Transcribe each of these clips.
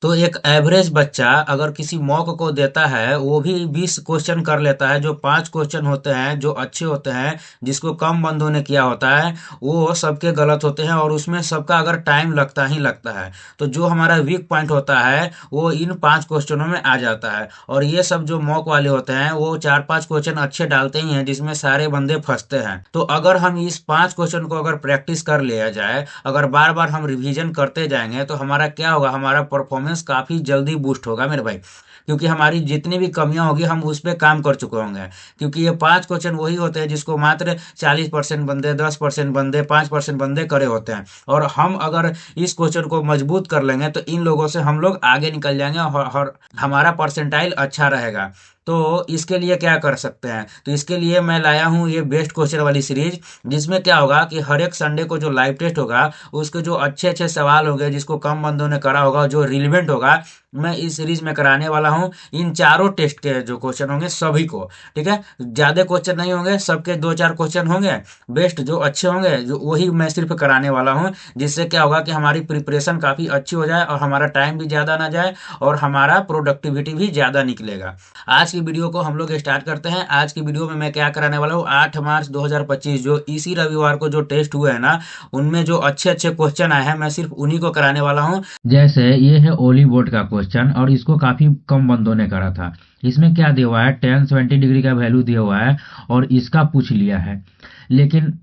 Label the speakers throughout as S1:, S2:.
S1: तो एक एवरेज बच्चा अगर किसी मॉक को देता है वो भी 20 क्वेश्चन कर लेता है। जो 5 क्वेश्चन होते हैं जो अच्छे होते हैं, जिसको कम बंदों ने किया होता है, वो सबके गलत होते हैं और उसमें सबका अगर टाइम लगता ही लगता है। तो जो हमारा वीक पॉइंट होता है वो इन 5 क्वेश्चनों में आ जाता है। और ये सब जो मॉक वाले होते हैं वो 4-5 क्वेश्चन अच्छे डालते ही हैं जिसमें सारे बंदे फंसते हैं। तो अगर हम इस 5 क्वेश्चन को अगर प्रैक्टिस कर लिया जाए, अगर बार बार हम रिवीजन करते जाएंगे, तो हमारा क्या होगा, हमारा परफॉर्मेंस काफी जल्दी बूस्ट होगा मेरे भाई। क्योंकि हमारी जितनी भी कमियां होगी हम उस पर काम कर चुके होंगे। क्योंकि ये 5 क्वेश्चन वही होते हैं जिसको मात्र 40% बंदे, 10% बंदे, 5% बंदे करे होते हैं। और हम अगर इस क्वेश्चन को मजबूत कर लेंगे तो इन लोगों से हम लोग आगे निकल जाएंगे और हमारा परसेंटाइल अच्छा रहेगा। तो इसके लिए क्या कर सकते हैं, तो इसके लिए मैं लाया हूँ ये बेस्ट क्वेश्चन वाली सीरीज। जिसमें क्या होगा कि हर एक संडे को जो लाइव टेस्ट होगा उसके जो अच्छे अच्छे सवाल होंगे जिसको कम बंदों ने करा होगा, जो रिलेवेंट होगा, मैं इस सीरीज में कराने वाला हूँ। इन चारों टेस्ट के जो क्वेश्चन होंगे सभी को, ठीक है, ज्यादा क्वेश्चन नहीं होंगे, सबके 2-4 क्वेश्चन होंगे। बेस्ट जो अच्छे होंगे जो वही मैं सिर्फ कराने वाला हूँ। जिससे क्या होगा कि हमारी प्रिपरेशन काफी अच्छी हो जाए और हमारा टाइम भी ज्यादा ना जाए और हमारा प्रोडक्टिविटी भी ज्यादा निकलेगा। आज की वीडियो को हम लोग स्टार्ट करते हैं। आज की वीडियो में मैं क्या कराने वाला हूँ, 8 मार्च 2025 जो इसी रविवार को जो टेस्ट हुए हैं ना, उनमें जो अच्छे अच्छे क्वेश्चन आए हैं मैं सिर्फ उन्हीं को कराने वाला हूँ। जैसे ये है ओली बोर्ड का क्वेश्चन और इसको काफी कम बंदों ने करा था। इसमें क्या दिया हुआ है, 1070 डिग्री का वैल्यू दिया हुआ है और इसका पूछ लिया है। लेकिन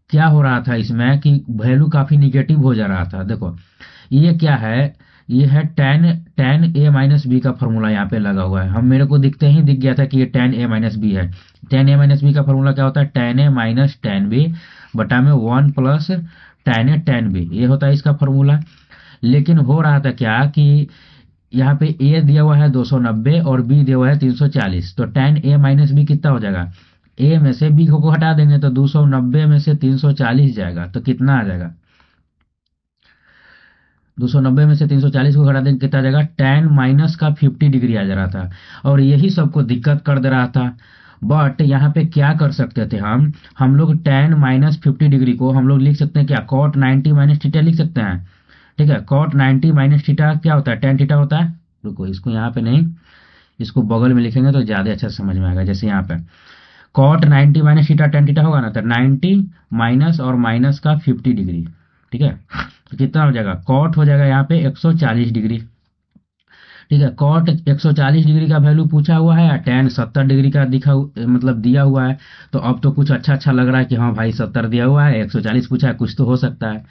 S1: क्या हो रहा था इसमें कि वैल्यू काफी निगेटिव हो जा रहा था। देखो ये क्या है, ये है टेन टेन ए माइनस बी का फॉर्मूला यहाँ पे लगा हुआ है। हम मेरे को दिखते ही दिख गया था कि ये टेन ए माइनस बी है। टेन ए माइनस बी का फॉर्मूला क्या होता है, टेन ए माइनस टेन बी बटा में वन प्लस टेन ए टेन बी, ये होता है इसका फॉर्मूला। लेकिन हो रहा था क्या कि यहाँ पे ए दिया हुआ है 290 और बी दिया हुआ है 340। तो टेन ए माइनस बी कितना हो जाएगा, ए में से बी को हटा देंगे तो 290 में से 340 जाएगा तो कितना आ जाएगा, 290 में से 340 को घटा देंगे कितना आ जाएगा, टेन माइनस का 50 डिग्री आ जा रहा था। और यही सबको दिक्कत कर दे रहा था। बट यहाँ पे क्या कर सकते थे हम लोग टेन माइनस 50 डिग्री को हम लोग लिख सकते हैं क्या, कॉट 90 माइनस थीटा लिख सकते हैं। ठीक है, कॉट 90 माइनस थीटा क्या होता है, टेन थीटा होता है। रुको इसको यहाँ पे नहीं, इसको बगल में लिखेंगे तो ज्यादा अच्छा समझ में आएगा। जैसे यहाँ पे cot 90 minus theta tan theta होगा ना, तो 90 माइनस और माइनस का 50 डिग्री। ठीक है, तो कितना हो जाएगा, कॉट हो जाएगा यहाँ पे 140 डिग्री। ठीक है, कॉट 140 डिग्री का वैल्यू पूछा हुआ है, टेन 70 डिग्री का मतलब दिया हुआ है। तो अब तो कुछ अच्छा अच्छा लग रहा है कि हाँ भाई 70 दिया हुआ है, 140 पूछा है, कुछ तो हो सकता है।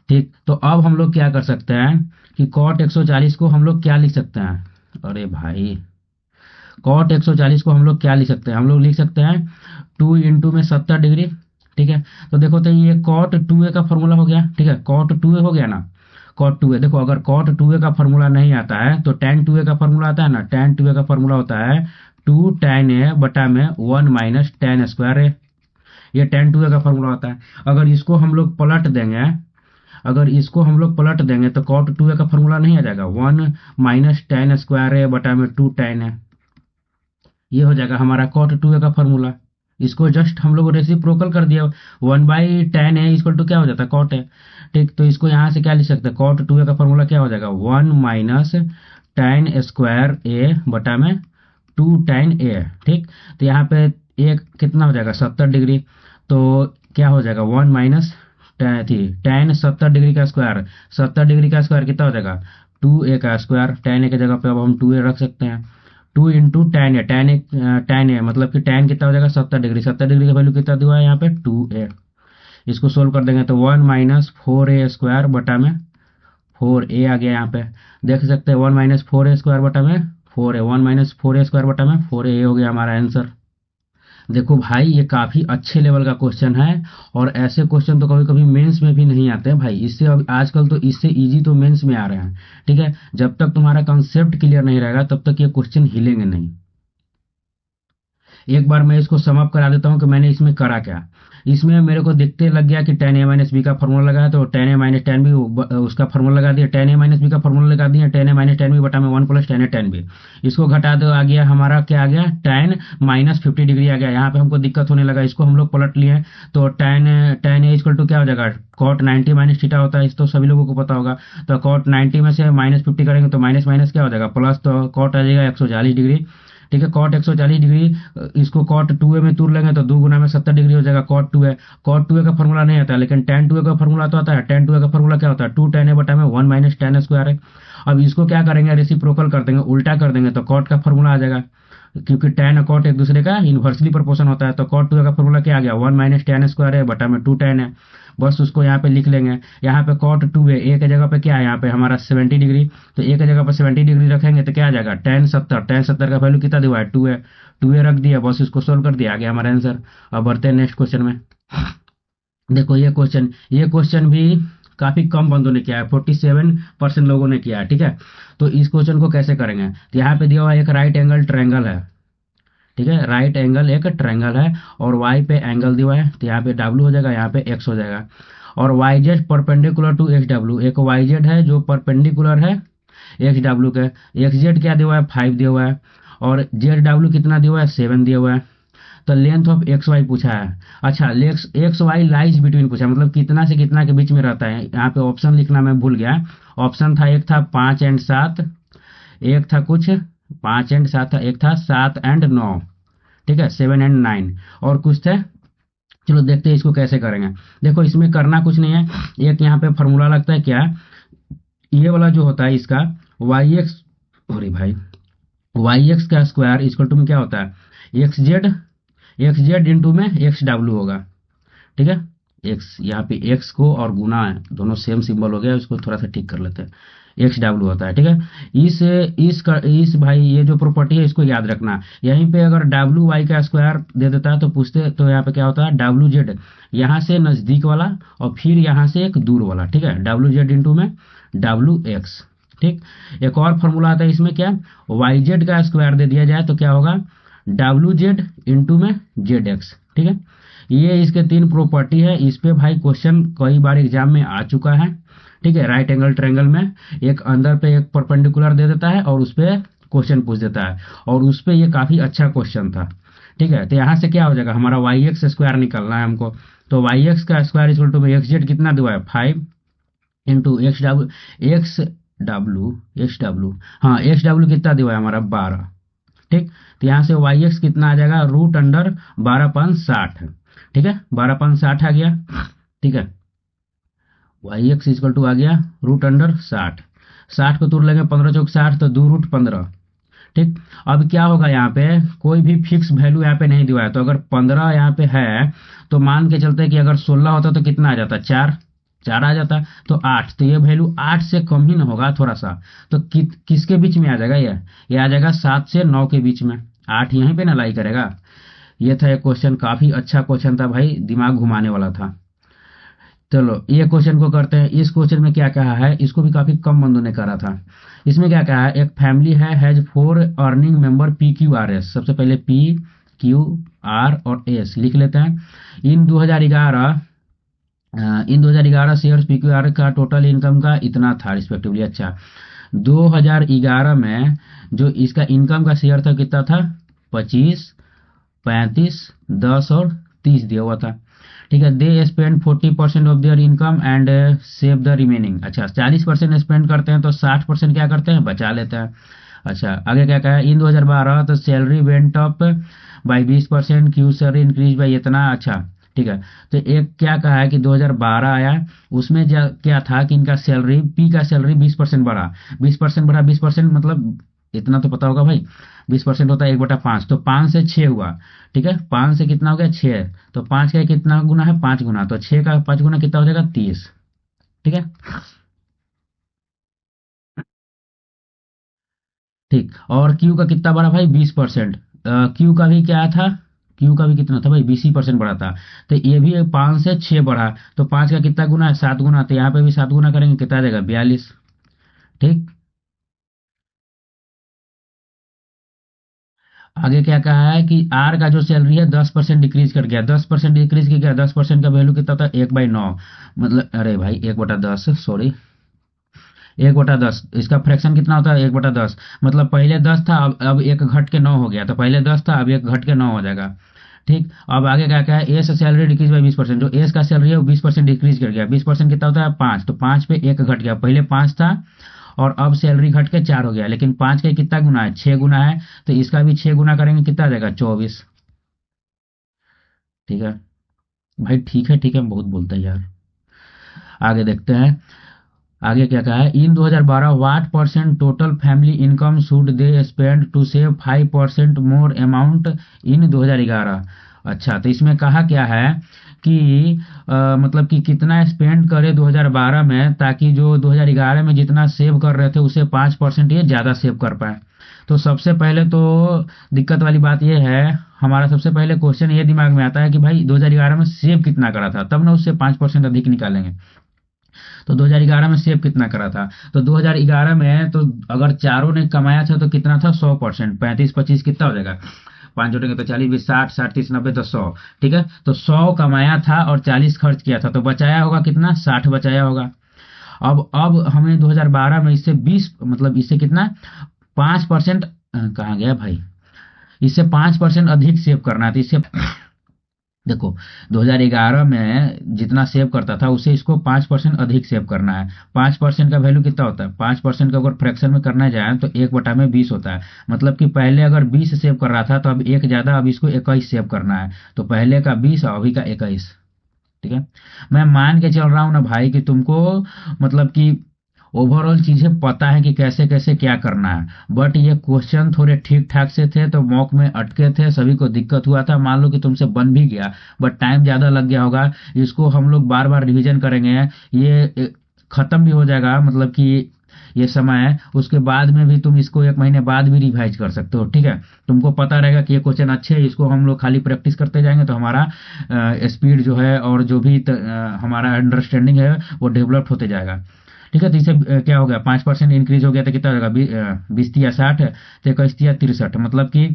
S1: ठीक, तो अब हम लोग क्या कर सकते हैं कि कॉट 140 को हम लोग क्या लिख सकते हैं, अरे भाई कॉट 140 को हम लोग क्या लिख सकते हैं, हम लोग लिख सकते हैं 2 में 70 डिग्री। ठीक है, तो देखो तो ये कॉट 2a का फॉर्मूला हो गया। ठीक है, कॉट 2a हो गया ना, कॉट 2a। देखो अगर कॉट 2a का फॉर्मूला नहीं आता है तो टेन 2a का फॉर्मूला आता है ना, टेन 2a का फॉर्मूला होता है 2 tan a बटा में 1 माइनस टेन स्क्वायर ए। ये टेन 2a का फॉर्मूला होता है। अगर इसको हम लोग पलट देंगे, अगर इसको हम लोग पलट देंगे तो कॉट 2a का फॉर्मूला नहीं आ जाएगा, 1 माइनस टेन स्क्वायर ए बटा में 2 tan a। ये हो जाएगा हमारा कॉट 2a का फॉर्मूला। इसको जस्ट हम लोग रेसिप्रोकल कर दिया, 1/tan a इक्वल टू क्या हो जाता है, कॉट है। ठीक, तो इसको यहाँ से क्या लिख सकते हैं, कॉट 2a का फॉर्मूला क्या हो जाएगा, 1 माइनस टेन स्क्वायर ए बटा में 2 tan a। ठीक, तो यहाँ पे एक कितना हो जाएगा 70 डिग्री। तो क्या हो जाएगा 1 माइनस टेन 70 डिग्री का स्क्वायर, 70 डिग्री का स्क्वायर कितना हो जाएगा 2a का स्क्वायर। टेन ए की जगह पे अब हम 2a रख सकते हैं। 2 इंटू टेन ए, टेन ए मतलब कि टेन कितना हो जाएगा 70 डिग्री। 70 डिग्री का वैल्यू कितना दिया हुआ है यहाँ पे 2a। इसको सोल्व कर देंगे तो 1 माइनस 4a स्क्वायर बटा में 4a आ गया। यहाँ पे देख सकते हैं 1 माइनस 4a स्क्वायर बटा में 4a, 1 माइनस 4a स्क्वायर बटा में 4a, हो गया हमारा आंसर। देखो भाई ये काफी अच्छे लेवल का क्वेश्चन है और ऐसे क्वेश्चन तो कभी कभी मेंस में भी नहीं आते हैं भाई। इससे अब आजकल तो इससे इजी तो मेंस में आ रहे हैं। ठीक है, जब तक तुम्हारा कंसेप्ट क्लियर नहीं रहेगा तब तक ये क्वेश्चन हिलेंगे नहीं। एक बार मैं इसको समअप करा देता हूँ कि मैंने इसमें करा क्या। इसमें मेरे को दिखते लग गया कि tan a माइनस बी का फॉर्मूला लगाया, तो tan a minus tan b उसका फॉर्मूला लगा दिया, tan a माइनस बी का फॉर्मूला लगा दिया, tan a minus tan b बटा में 1 plus tan a tan b। इसको घटा दो, आ गया हमारा क्या आ गया, tan माइनस 50 डिग्री आ गया। यहाँ पे हमको दिक्कत होने लगा, इसको हम लोग पलट लिए, तो tan a इक्वल टू क्या हो जाएगा, cot 90 माइनस थीटा होता है, इस तो सभी लोगों को पता होगा। तो cot 90 में से माइनस 50 करेंगे तो माइनस माइनस क्या हो जाएगा प्लस, तो cot आ जाएगा 140 डिग्री। ठीक है, कॉट 140 डिग्री, इसको कॉट 2a में तोड़ लेंगे तो 2 गुना में 70 डिग्री हो जाएगा कॉट 2a। कॉट 2a का फॉर्मूला नहीं आता है, लेकिन tan 2a का फॉर्मूला तो आता है। tan 2a का फॉर्मूला क्या होता है, 2 tan a बटा में 1 माइनस tan स्क्वायर है। अब इसको क्या करेंगे, रेसिप्रोकल कर देंगे, उल्टा कर देंगे, तो कॉट का फॉर्मूला आ जाएगा, क्योंकि tan और कॉट एक दूसरे का इनवर्सली प्रोपोर्शन होता है। तो कॉट 2a का फॉर्मूला क्या आ गया, 1 माइनस tan स्क्वायर है बटा में 2 tan है। बस उसको यहाँ पे लिख लेंगे। यहाँ पे कॉट 2a ए के जगह पे क्या है, यहाँ पे हमारा 70 डिग्री, तो ए के जगह पे 70 डिग्री रखेंगे तो क्या आ जाएगा, tan 70 का वैल्यू कितना दिया है, 2a रख दिया, बस इसको सोल्व कर दिया, आ गया हमारा आंसर। अब बढ़ते हैं नेक्स्ट क्वेश्चन में। देखो ये क्वेश्चन भी काफी कम बंदों ने किया है, 47% लोगों ने किया है। ठीक है, तो इस क्वेश्चन को कैसे करेंगे, तो यहाँ पे दिया हुआ एक राइट एंगल ट्रायंगल है। ठीक है, राइट एंगल एक ट्रायंगल है और वाई पे एंगल दिया है, तो यहाँ पे डब्ल्यू हो जाएगा, यहाँ पे एक्स हो जाएगा। और Y Z perpendicular to X W, एक वाई जेड है जो परपेंडिकुलर है एक्स डब्ल्यू के। एक्स जेड क्या दिया हुआ है, 5 दिया हुआ है, और जेड डब्ल्यू कितना दिया हुआ है, 7 दिया हुआ है। तो लेंथ ऑफ एक्स वाई पूछा है। अच्छा, एक्स वाई लाइज बिटवीन पूछा, मतलब कितना से कितना के बीच में रहता है। यहाँ पे ऑप्शन लिखना मैं भूल गया। ऑप्शन था, एक था 5 एंड 7, एक था कुछ 5 एंड 7 था, एक था 7 एंड 9, ठीक है, 7 एंड 9, और कुछ थे। चलो देखते हैं इसको कैसे करेंगे। देखो इसमें करना कुछ नहीं है, एक यहाँ पे फॉर्मूला लगता है क्या, ये वाला जो होता है इसका वाई एक्स, अरे भाई, वाई एक्स का स्क्वायर इक्वल टू में क्या होता है, एक्स जेड इंटू में एक्स डब्ल्यू होगा। ठीक है, एक्स यहाँ पे एक्स को और गुना है, दोनों सेम सिंबल हो गया, इसको थोड़ा सा ठीक कर लेते हैं, एक्स डब्ल्यू होता है। ठीक है, इस भाई ये जो प्रॉपर्टी है इसको याद रखना। यहीं पे अगर डब्ल्यू वाई का स्क्वायर दे देता है तो पूछते, तो यहाँ पे क्या होता है, डब्ल्यू जेड यहाँ से नजदीक वाला और फिर यहाँ से एक दूर वाला। ठीक है, डब्ल्यू जेड इंटू में डब्ल्यू एक्स। ठीक, एक और फॉर्मूला आता है इसमें क्या, वाई जेड का स्क्वायर दे दिया जाए तो क्या होगा, डब्ल्यू जेड इंटू में जेड एक्स। ठीक है, ये इसके 3 प्रॉपर्टी है। इस पे भाई क्वेश्चन कई बार एग्जाम में आ चुका है। ठीक है, राइट एंगल ट्रायंगल में एक अंदर पे एक परपेंडिकुलर दे देता है और उस पे क्वेश्चन पूछ देता है, और उस पे ये काफी अच्छा क्वेश्चन था। ठीक है, तो यहाँ से क्या हो जाएगा, हमारा वाई एक्स स्क्वायर निकलना है हमको। तो वाई एक्स का square equal to X Z कितना दिया है, 5 इंटू एक्स डब्ल्यू, हाँ एक्स डब्ल्यू कितना दिया है हमारा 12। ठीक, तो यहाँ से वाई एक्स कितना आ जाएगा, रूट अंडर 12/60। ठीक है, 12/60 आ गया। ठीक है, वाई एक्स इक्वल टू आ गया रूट अंडर 60, 60 को तोड़ लेंगे, 15 चौक 60, तो 2 रूट 15। ठीक, अब क्या होगा, यहाँ पे कोई भी फिक्स वैल्यू यहाँ पे नहीं दिया है, तो अगर 15 यहाँ पे है तो मान के चलते कि अगर 16 होता तो कितना आ जाता, 4 आ जाता, तो 8, तो ये वैल्यू 8 से कम ही ना होगा थोड़ा सा, तो किसके बीच में आ जाएगा, ये आ जाएगा 7 से 9 के बीच में, 8 यहीं पे ना लाई करेगा। ये था एक क्वेश्चन, काफी अच्छा क्वेश्चन था भाई, दिमाग घुमाने वाला था। चलो ये क्वेश्चन को करते हैं। इस क्वेश्चन में क्या कहा है, इसको भी काफी कम बंदों ने करा था। इसमें क्या कहा है, एक फैमिली है, has 4 earning member P Q R S. सबसे पहले पी क्यू आर और एस लिख लेते हैं। इन 2011 शेयर्स पी क्यू आर का टोटल इनकम का इतना था रिस्पेक्टिवली। अच्छा, 2011 में जो इसका इनकम का शेयर था कितना था, 25, 35, 10 और 30 दिया हुआ था। ठीक है, they spend 40% of their income and save the remaining. अच्छा, 40% स्पेंड करते हैं तो 60% क्या करते हैं, बचा लेते हैं। अच्छा, आगे क्या कहा है, इन 2012 तो salary went up by 20%, Q salary increase by इतना। अच्छा, ठीक है, तो एक क्या कहा है कि 2012 आया, उसमें क्या था कि इनका सैलरी, पी का सैलरी 20% बढ़ा, 20% बढ़ा, 20% मतलब इतना तो पता होगा भाई, 20% होता है 1/5, तो 5 से 6 हुआ। ठीक है, 5 से कितना हो गया, 6, तो 5 का कितना गुना है, 5 गुना, तो 6 का 5 गुना कितना हो जाएगा, 30। ठीक है, ठीक, और क्यू का कितना बढ़ा भाई, 20%। क्यू का भी क्या था, क्यू का भी कितना था भाई, 20% बढ़ा था। तो ये भी 5 से 6 बढ़ा, तो 5 का कितना गुना है, 7 गुना, तो यहाँ पे भी 7 गुना करेंगे, कितना आ जाएगा, 42। ठीक, आगे क्या कहा है कि आर का जो सैलरी है 10% डिक्रीज कर गया, 10% डिक्रीज कर गया, 10% का वैल्यू कितना था 1/9, मतलब अरे भाई 1/10, सॉरी 1/10, इसका फ्रैक्शन कितना होता है 1/10, मतलब पहले 10 था, अब एक घट के 9 हो गया, तो पहले 10 था अब एक घट के 9 हो जाएगा। ठीक, अब आगे क्या क्या है, एस सैलरी डिक्रीज बाई 20%, जो एस का सैलरी है वो 20% डिक्रीज कर गया, 20% कितना होता है 5, तो 5 पे एक घट गया, पहले 5 था और अब सैलरी घट के 4 हो गया, लेकिन 5 का कितना गुना है 6 गुना है, तो इसका भी 6 गुना करेंगे कितना आ जाएगा 24। ठीक है भाई, ठीक है बहुत बोलते हैं यार। आगे देखते हैं, आगे क्या कहा है, in 2012 what percent total family income should they spend to save 5% more amount in 2011। अच्छा, तो इसमें कहा क्या है कि मतलब कि कितना स्पेंड करे 2012 में, ताकि जो 2011 में जितना सेव कर रहे थे उसे 5% ये ज़्यादा सेव कर पाए। तो सबसे पहले तो दिक्कत वाली बात ये है, हमारा सबसे पहले क्वेश्चन ये दिमाग में आता है कि भाई 2011 में सेव कितना करा था, तब ना उससे 5% अधिक निकालेंगे। तो 2011 में सेव कितना करा था, तो 2011 में तो अगर चारों ने कमाया था तो कितना था 100%, 35-25 कितना हो जाएगा, 5 जोड़ेंगे तो 40, 20, 60, 60, 30, 90 तो 100। ठीक है, तो 100 कमाया था और 40 खर्च किया था, तो बचाया होगा कितना 60 बचाया होगा। अब हमें 2012 में इससे 20, मतलब इससे कितना 5%, कहाँ गया भाई, इससे 5% अधिक सेव करना है, तो इससे देखो 2011 में जितना सेव करता था उसे इसको 5% अधिक सेव करना है। 5% का वैल्यू कितना होता है, 5% का अगर फ्रैक्शन में करना जाए तो 1/20 होता है, मतलब कि पहले अगर 20 सेव कर रहा था तो अब एक ज्यादा, अब इसको 21 सेव करना है, तो पहले का 20 और अभी का 21। ठीक है, मैं मान के चल रहा हूँ ना भाई कि तुमको मतलब कि ओवरऑल चीजें पता है कि कैसे कैसे क्या करना है, बट ये क्वेश्चन थोड़े ठीक ठाक से थे तो मॉक में अटके थे, सभी को दिक्कत हुआ था, मान लो कि तुमसे बन भी गया बट टाइम ज्यादा लग गया होगा, इसको हम लोग बार बार रिवीजन करेंगे, ये खत्म भी हो जाएगा, मतलब कि ये समय है, उसके बाद में भी तुम इसको 1 महीने बाद भी रिवाइज कर सकते हो। ठीक है, तुमको पता रहेगा कि ये क्वेश्चन अच्छे है, इसको हम लोग खाली प्रैक्टिस करते जाएंगे तो हमारा स्पीड जो है और जो भी हमारा अंडरस्टैंडिंग है वो डेवलप होते जाएगा। ठीक है, तो इससे क्या हो गया 5% इंक्रीज हो गया तो कितना हो जाएगा 20 या 60, तो 21 या 63, मतलब कि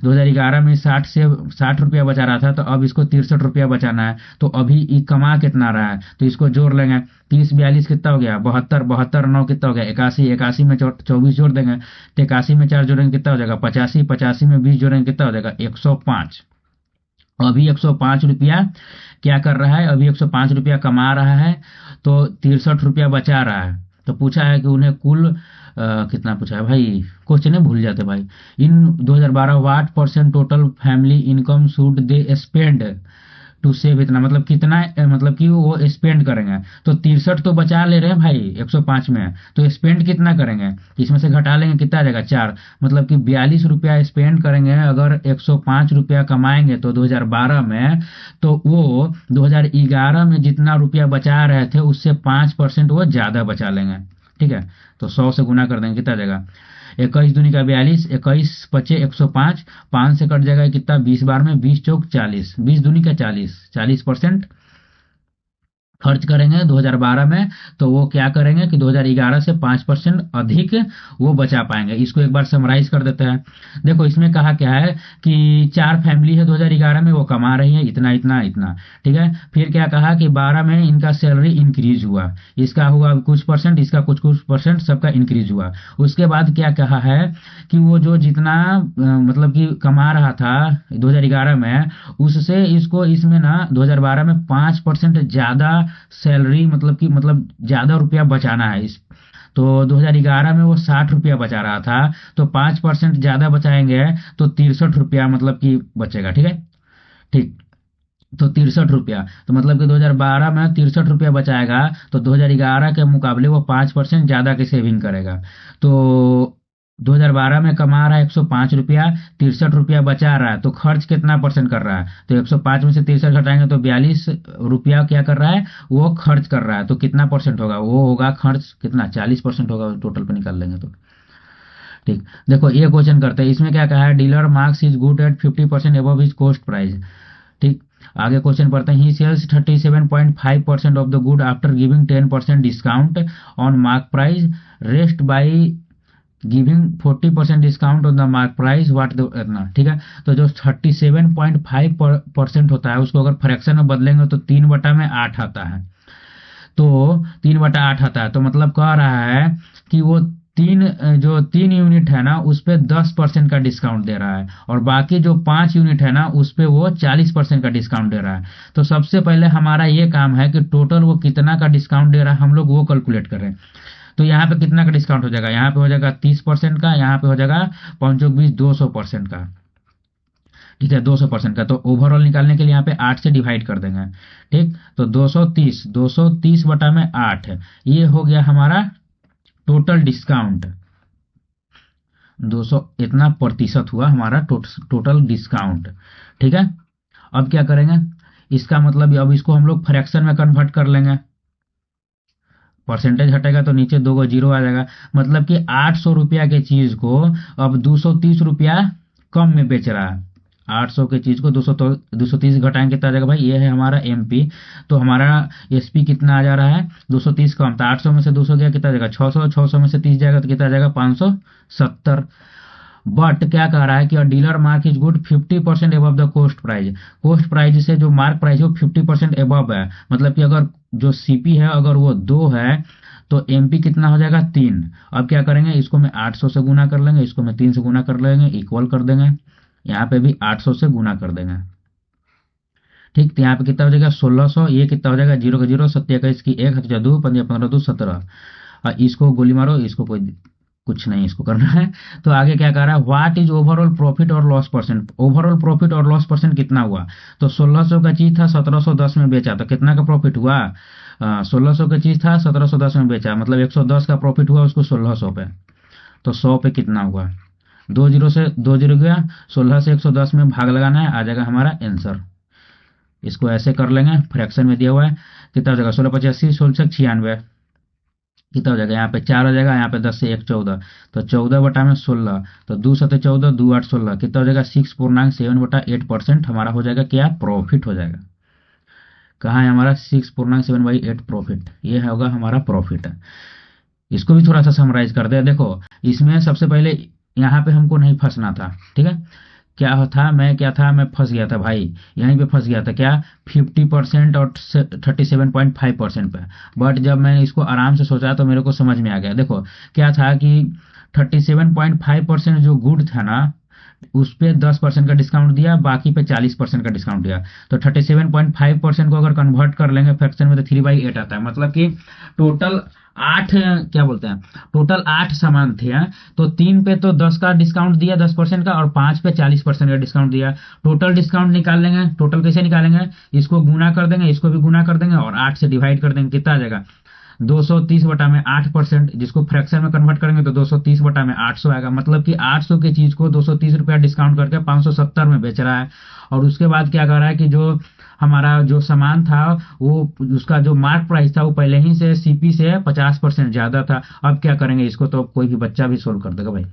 S1: 2011 में 60 से 60 रुपया बचा रहा था, तो अब इसको 63 रुपया बचाना है, तो अभी ये कमा कितना रहा है, तो इसको जोड़ लेंगे, 30 42 कितना हो गया 72, 72 9 कितना हो गया 81, 81 में 24 जोड़ देंगे, तो 81 में 4 जोड़ेंगे कितना हो जाएगा 85, 85 में 20 जोड़ेंगे कितना हो जाएगा 105। अभी 105 रुपया क्या कर रहा है, अभी 105 रुपया कमा रहा है, तो 63 रुपया बचा रहा है, तो पूछा है कि उन्हें कुल कितना पूछा है भाई, क्वेश्चन है भूल जाते भाई। In 2012 what percent total family income should they spend to save इतना, मतलब कितना मतलब कि वो स्पेंड करेंगे, तो 63 तो बचा ले रहे हैं भाई 105 में, तो स्पेंड कितना करेंगे, इसमें से घटा लेंगे कितना आ जाएगा 4, मतलब कि 42 रुपया स्पेंड करेंगे, अगर 105 रुपया कमाएंगे तो 2012 में, तो वो 2011 में जितना रुपया बचा रहे थे उससे 5% वो ज्यादा बचा लेंगे। ठीक है, तो 100 से गुना कर देंगे कितना आ जाएगा 21 दूनी का 42, 21 पचे 105, 5 से कट जाएगा कितना 20 बार में 20 चौक 40, 20 दूनी का 40, 40% खर्च करेंगे 2012 में, तो वो क्या करेंगे कि 2011 से 5% अधिक वो बचा पाएंगे। इसको एक बार समराइज कर देते हैं। देखो इसमें कहा क्या है कि 4 फैमिली है 2011 में, वो कमा रही है इतना इतना इतना। ठीक है, फिर क्या कहा कि 12 में इनका सैलरी इंक्रीज हुआ, इसका हुआ कुछ परसेंट, इसका कुछ कुछ परसेंट, सबका इंक्रीज हुआ। उसके बाद क्या कहा है कि वो जो जितना मतलब कि कमा रहा था 2011 में, उससे इसको इसमें ना 2012 में 5% ज्यादा सैलरी, मतलब कि मतलब ज्यादा रुपया बचाना है। इस तो 2011 में वो 60 रुपया बचा रहा था, तो 5% ज्यादा बचाएंगे तो 63 रुपया मतलब कि बचेगा। ठीक है, ठीक, तो 63 रुपया, तो मतलब कि 2012 में 63 रुपया बचाएगा, तो 2011 के मुकाबले वो 5% ज्यादा की सेविंग करेगा। तो 2012 में कमा रहा है 105 रुपया, 63 रुपया बचा रहा है, तो खर्च कितना परसेंट कर रहा है, तो 105 में से 63 घटाएंगे तो 42 रुपया क्या कर रहा है वो खर्च कर रहा है, तो कितना परसेंट होगा, वो होगा खर्च कितना 40% होगा, टोटल पे निकाल लेंगे तो। ठीक, देखो ये क्वेश्चन करते हैं, इसमें क्या कहा है, dealer marks is good at 50% above his cost price. ठीक, आगे क्वेश्चन पढ़ते हैं, he sells 37.5% of the good after giving 10% discount on mark price, rest by giving 40% discount on the mark price what the इतना, ठीक है। तो जो 37.5% होता है उसको अगर फ्रैक्शन में बदलेंगे तो 3/8 आता है। तो 3/8 आता है, तो मतलब कह रहा है कि वो जो 3 यूनिट है ना उस पे 10% का डिस्काउंट दे रहा है, और बाकी जो 5 यूनिट है ना उस पे वो 40% का डिस्काउंट दे रहा है। तो सबसे पहले हमारा ये काम है कि टोटल वो कितना का डिस्काउंट दे रहा है हम लोग वो कैलकुलेट करें। तो यहाँ पे कितना का डिस्काउंट हो जाएगा, यहाँ पे हो जाएगा 30% का, यहाँ पे हो जाएगा 5 200% का, ठीक है, 200% का। तो ओवरऑल निकालने के लिए यहाँ पे 8 से डिवाइड कर देंगे, ठीक। तो 230 ये हो गया हमारा टोटल डिस्काउंट। 200 इतना प्रतिशत हुआ हमारा टोटल डिस्काउंट, ठीक है। अब क्या करेंगे, इसका मतलब अब इसको हम लोग फ्रैक्शन में कन्वर्ट कर लेंगे। परसेंटेज हटेगा तो नीचे 2 जीरो आ जाएगा, मतलब कि 800 रुपया के चीज को अब 230 रुपया कम में बेच रहा है। 800 की चीज को 230 घटाएंगे कितना आ जाएगा भाई, ये है हमारा एमपी। तो हमारा एसपी कितना आ जा रहा है 230 कम, तो 800 में से 200 गया कितना आ जाएगा 600, 600 में से 30 जाएगा तो कितना आ जाएगा 570। बट क्या कह रहा है कि dealer mark is good 50% above the cost price से जो मार्क प्राइस है वो 50% एबव है। मतलब कि अगर जो सीपी है अगर वो 2 है तो एमपी कितना हो जाएगा 3। अब क्या करेंगे, इसको मैं 800 से गुना कर लेंगे, इसको मैं 3 से गुना कर लेंगे, इक्वल कर देंगे। यहाँ पे भी 800 से गुना कर देंगे, ठीक। तो यहाँ पे कितना हो जाएगा 1600, ये कितना हो जाएगा 0 का 0, 27 की 1 हट 2 15 15 2 17। और इसको गोली मारो, इसको कोई कुछ नहीं इसको करना है। तो आगे क्या कह रहा है, व्हाट इज ओवरऑल प्रॉफिट और लॉस परसेंट। ओवरऑल प्रॉफिट और लॉस परसेंट कितना हुआ, तो 1600 का चीज था 1710 में बेचा तो कितना का प्रॉफिट हुआ, 1600 का चीज था 1710 में बेचा, मतलब 110 का प्रॉफिट हुआ उसको 1600 पे। तो 100 पे कितना हुआ, 2 जीरो से 2 जीरो गया, 16 से 110 में भाग लगाना है, आ जाएगा हमारा आंसर। इसको ऐसे कर लेंगे, फ्रैक्शन में दिया हुआ है, कितना हो जाएगा 16 85 16 96, कितना हो जाएगा, यहाँ पे 4 हो जाएगा, यहाँ पे 10 से 1 14, तो 14/16, तो 2 7 14 2 8 16, कितना हो जाएगा 6.7/8% हमारा हो जाएगा क्या, प्रॉफिट हो जाएगा। कहाँ है हमारा 6.7/8 प्रॉफिट, ये होगा हमारा प्रॉफिट। इसको भी थोड़ा सा समराइज कर दे। देखो इसमें सबसे पहले यहाँ पे हमको नहीं फंसना था, ठीक है। क्या था मैं फंस गया था भाई, यहीं पे फंस गया था क्या, 50% और 37.5% पे। बट जब मैंने इसको आराम से सोचा तो मेरे को समझ में आ गया। देखो क्या था कि 37.5% जो गुड था ना उस पे 10% का डिस्काउंट दिया, बाकी पे 40% का डिस्काउंट दिया। तो 37.5% को अगर कन्वर्ट कर लेंगे फ्रैक्शन में तो 3/8 आता है, मतलब कि टोटल 8 क्या बोलते हैं, टोटल 8 सामान थे, हैं? तो 3 पे तो 10 का डिस्काउंट दिया 10% का, और 5 पे 40% का डिस्काउंट दिया। टोटल डिस्काउंट निकाल लेंगे, टोटल कैसे निकालेंगे, इसको गुना कर देंगे, इसको भी गुना कर देंगे और 8 से डिवाइड कर देंगे, कितना आ जाएगा 230/8%। जिसको फ्रैक्शन में कन्वर्ट करेंगे तो 230/800 आएगा, मतलब कि 800 की चीज को 230 रुपया डिस्काउंट करके 570 में बेच रहा है। और उसके बाद क्या कर रहा है कि जो हमारा जो सामान था वो उसका जो मार्क प्राइस था वो पहले ही से सीपी से 50% ज्यादा था। अब क्या करेंगे, इसको तो कोई भी बच्चा भी सोल्व कर देगा भाई।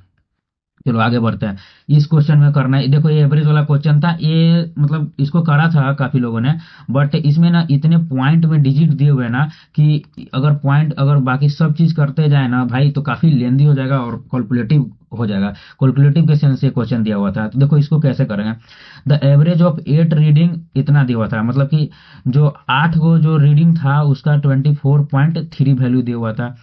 S1: चलो आगे बढ़ते हैं। इस क्वेश्चन में करना है, देखो ये एवरेज वाला क्वेश्चन था, ये मतलब इसको करा था काफी लोगों ने, बट इसमें ना इतने पॉइंट में डिजिट दिए हुए ना कि अगर बाकी सब चीज करते जाए ना भाई तो काफी लेंदी हो जाएगा और कैलकुलेटिव हो जाएगा। कैलकुलेटिव के सेंस से क्वेश्चन दिया हुआ था। तो देखो इसको कैसे करेंगे, द एवरेज ऑफ 8 रीडिंग इतना दिया हुआ था, मतलब कि जो 8 को जो रीडिंग था उसका 24.3 वैल्यू दिया हुआ था।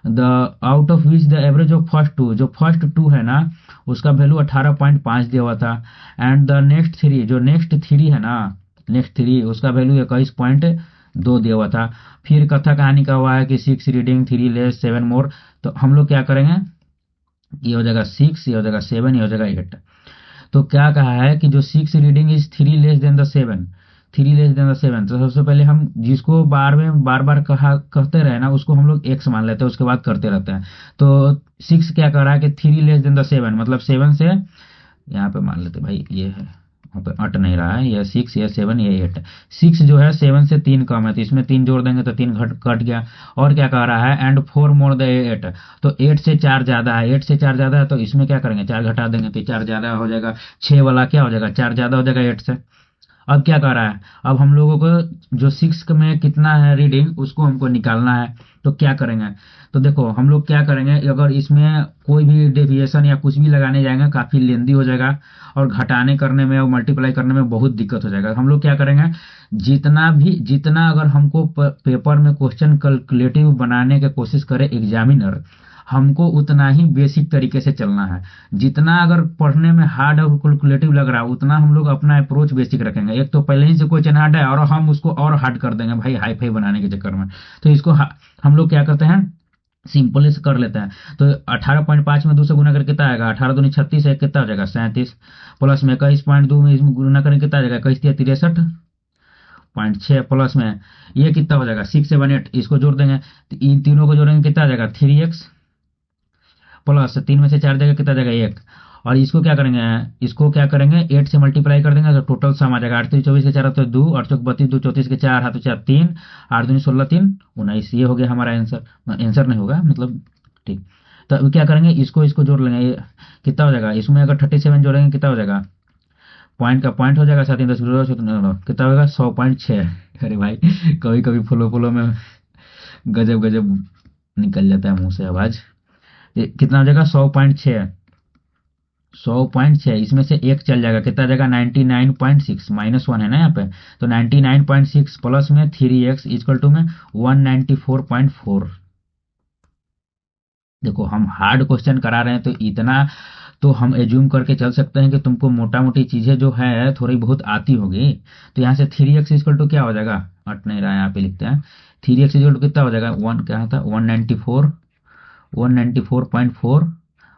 S1: The out of which the average of first two, जो फर्स्ट टू है ना उसका वैल्यू 18.5 दिया हुआ था। एंड द नेक्स्ट थ्री, जो नेक्स्ट थ्री है ना, नेक्स्ट थ्री उसका वैल्यू 21.2 दिया हुआ था। फिर कथा कहानी का हुआ है कि 6 रीडिंग 3 लेस 7 मोर। तो हम लोग क्या करेंगे, ये हो जाएगा 6, ये हो जाएगा 7, ये हो जाएगा 8। तो क्या कहा है कि जो 6 reading is 3 less than the 7, 3 less than the 7। तो सबसे पहले हम जिसको बार बार कहते रहे ना उसको हम लोग एक्स मान लेते हैं, उसके बाद करते रहते हैं। तो 6 क्या कर रहा है कि 3 लेस देन द 7, मतलब 7 से यहाँ पे मान लेते भाई, ये है वहाँ पे अट नहीं रहा है, ये 6 ये 7 ये 8। 6 जो है 7 से 3 कम है तो इसमें 3 जोड़ देंगे तो 3 कट गया। और क्या कह रहा है, एंड 4 मोर द 8, तो 8 से 4 ज्यादा है, 8 से 4 ज्यादा है तो इसमें क्या करेंगे 4 घटा देंगे तो 4 ज्यादा हो जाएगा, 6 वाला क्या हो जाएगा 4 ज्यादा हो जाएगा 8 से। अब क्या कर रहा है, अब हम लोगों को जो 6 में कितना है रीडिंग उसको हमको निकालना है। तो क्या करेंगे? तो देखो हम लोग क्या करेंगे, अगर इसमें कोई भी डेविएशन या कुछ भी लगाने जाएंगे काफी लेंदी हो जाएगा, और घटाने करने में और मल्टीप्लाई करने में बहुत दिक्कत हो जाएगा। हम लोग क्या करेंगे, जितना अगर हमको पेपर में क्वेश्चन कैलकुलेटिव बनाने की कोशिश करे एग्जामिनर, हमको उतना ही बेसिक तरीके से चलना है। जितना अगर पढ़ने में हार्ड और कैलकुलेटिव लग रहा है, उतना हम लोग अपना अप्रोच बेसिक रखेंगे। एक तो पहले ही से क्वेश्चन हार्ड है और हम उसको और हार्ड कर देंगे भाई हाई फाई बनाने के चक्कर में। तो इसको हम लोग क्या करते हैं, सिंपल से कर लेते हैं। तो 18.5 में 2 से गुना करके कितना आएगा, 18 दूनी 36 है, कितना हो जाएगा 37, प्लस में 21.2 में इसमें गुना करेंगे कितना आ जाएगा, 21 63.6, प्लस में ये कितना हो जाएगा 678, इसको जोड़ देंगे तो इन तीनों को जोड़ेंगे कितना आ जाएगा 3x, प्लस 3 में से 4 जाएगा कितना जाएगा 1, और इसको क्या करेंगे 8 से मल्टीप्लाई कर देंगे तो टोटल सम आ जाएगा 8 3 24 के 4 तो 2, 8 चौक 32, 2 34 के 4 हाथ 4 3, 8 दूनी 16 3 19, ये हो गया हमारा आंसर। आंसर नहीं होगा मतलब, ठीक। तो अब क्या करेंगे, इसको इसको जोड़ लेंगे, कितना हो जाएगा, इसमें अगर 37 जोड़ेंगे कितना हो जाएगा, पॉइंट का पॉइंट हो जाएगा 7 10 कितना होगा 100.6। अरे भाई कभी कभी फुलो फुलो में गजब गजब निकल जाता है मुंह से आवाज। कितना हो जाएगा 100.6, 100.6, इसमें से एक चल जाएगा कितना आ जाएगा 99.6, -1 है ना यहाँ पे, तो 99.6 प्लस में 3x इक्वल टू में 194.4। देखो हम हार्ड क्वेश्चन करा रहे हैं तो इतना तो हम एज्यूम करके चल सकते हैं कि तुमको मोटा मोटी चीजें जो है थोड़ी बहुत आती होगी। तो यहाँ से 3x इक्वल टू क्या हो जाएगा, अट नहीं रहा है यहाँ पे लिखते हैं, 3x इक्वल टू कितना हो जाएगा, वन क्या था 194.4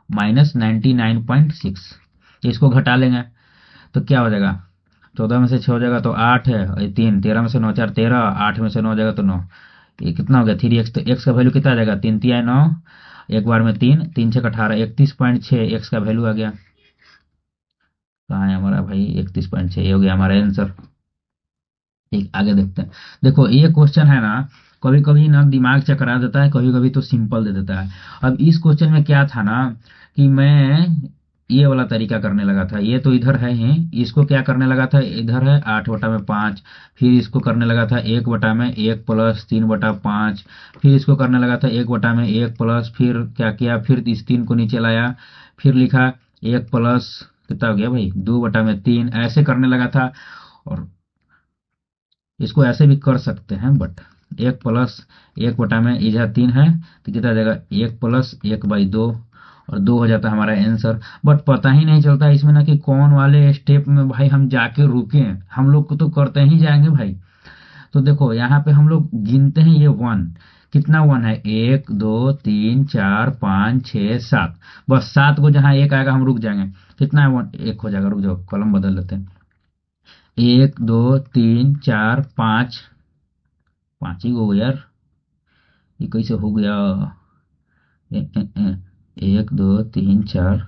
S1: माइनस 99.6, इसको घटा लेंगे तो क्या हो जाएगा, 14 में से 6 हो जाएगा तो 8 है, और 3 13 में से 9 4 13, 8 में से 9 हो जाएगा तो 9, ये कितना हो गया 3x, तो x का वैल्यू कितना आ जाएगा 3 3 9, एक बार में 3 3 6 18, 31.6 x का वैल्यू आ गया। कहाँ है हमारा भाई 31.6, ये हो गया हमारा आंसर। ठीक, आगे देखते हैं। देखो ये क्वेश्चन है ना, कभी कभी ना दिमाग चकरा देता है, कभी कभी तो सिंपल दे देता है। अब इस क्वेश्चन में क्या था ना कि मैं ये वाला तरीका करने लगा था, ये तो इधर है ही, इसको क्या करने लगा था, इधर है 8/5, फिर इसको करने लगा था 1/1 प्लस 3/5, फिर इसको करने लगा था 1/1 प्लस, फिर क्या किया, फिर इस 3 को नीचे लाया, फिर लिखा 1 प्लस कितना हो गया भाई 2/3, ऐसे करने लगा था। और इसको ऐसे भी कर सकते हैं, बट 1 प्लस 1 इधर 3 है तो कितना आ जाएगा 1 प्लस 1/2, और 2 हो जाता है हमारा आंसर। बट पता ही नहीं चलता इसमें ना कि कौन वाले स्टेप में भाई हम जाके रुके, हम लोग को तो करते ही जाएंगे भाई। तो देखो यहाँ पे हम लोग गिनते हैं, ये 1 कितना 1 है, 1 2 3 4 5 6 7, बस 7 को जहाँ 1 आएगा हम रुक जाएंगे। कितना है 1 1 हो जाएगा, रुक जाओ कलम बदल लेते हैं, 1 2 3 4 5, 5 ही हो यार, ये कैसे हो गया, 1 2 3 4,